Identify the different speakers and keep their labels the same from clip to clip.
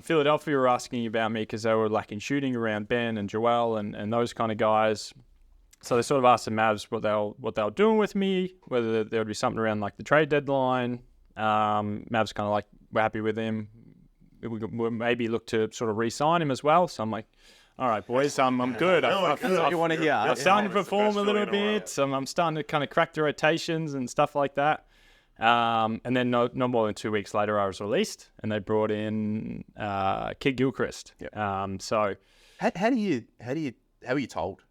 Speaker 1: Philadelphia were asking about me because they were lacking shooting around Ben and Joel and those kind of guys. So they sort of asked the Mavs what they were doing with me, whether there would be something around like the trade deadline. Mavs kind of like, we're happy with him. We'll maybe look to sort of re-sign him as well. So I'm like, all right, boys, I'm good.
Speaker 2: That's what you want to hear.
Speaker 1: I'm starting to perform a little bit. So I'm starting to kind of crack the rotations and stuff like that. And then no more than 2 weeks later, I was released, and they brought in Kid Gilchrist.
Speaker 2: Yep.
Speaker 1: So
Speaker 2: how are you told?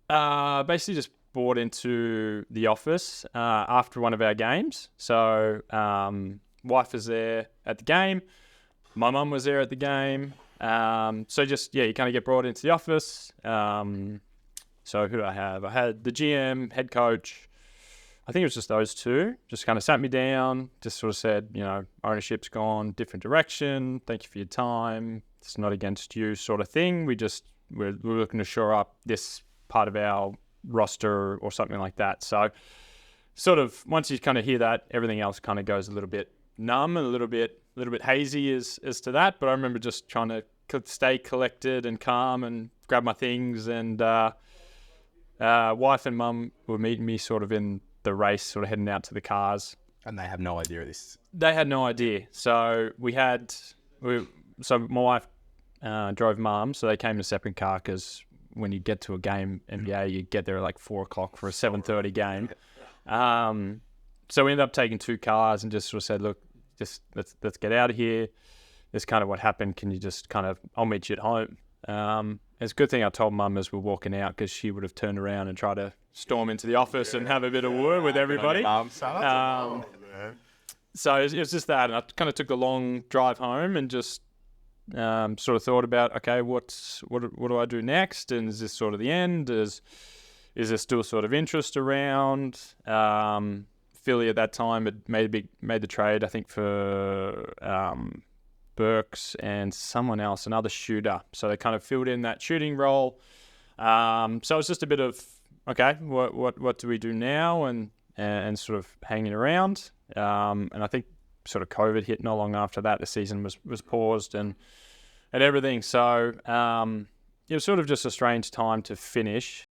Speaker 1: Basically just brought into the office after one of our games. So wife was there at the game. My mum was there at the game. So just, you kind of get brought into the office. So who do I have? I had the GM, head coach. I think it was just those two. Just kind of sat me down, just sort of said, ownership's gone different direction. Thank you for your time. It's not against you sort of thing. We're looking to shore up this part of our roster or something like that. So sort of once you kind of hear that, everything else kind of goes a little bit numb and a little bit hazy as to that. But I remember just trying to stay collected and calm and grab my things. And wife and mum were meeting me sort of in the race, sort of heading out to the cars.
Speaker 2: And they have no idea of this.
Speaker 1: They had no idea. So so my wife drove mum, so they came in a separate car because when you get to a game, NBA, you get there at like 4 o'clock for a 7:30 game. So we ended up taking 2 cars and just sort of said, look, just let's get out of here. This is kind of what happened. Can you just I'll meet you at home. It's a good thing I told mum as we're walking out because she would have turned around and tried to storm into the office and have a bit of word with everybody. So it was just that. And I kind of took a long drive home and just sort of thought about, okay, what do I do next? And is this sort of the end? Is there still sort of interest around? Philly at that time had made the trade, I think, for Burks and someone else, another shooter. So they kind of filled in that shooting role. So it's just a bit of, okay, what do we do now? And sort of hanging around. And I think sort of COVID hit not long after that. The season was paused and everything. So it was sort of just a strange time to finish.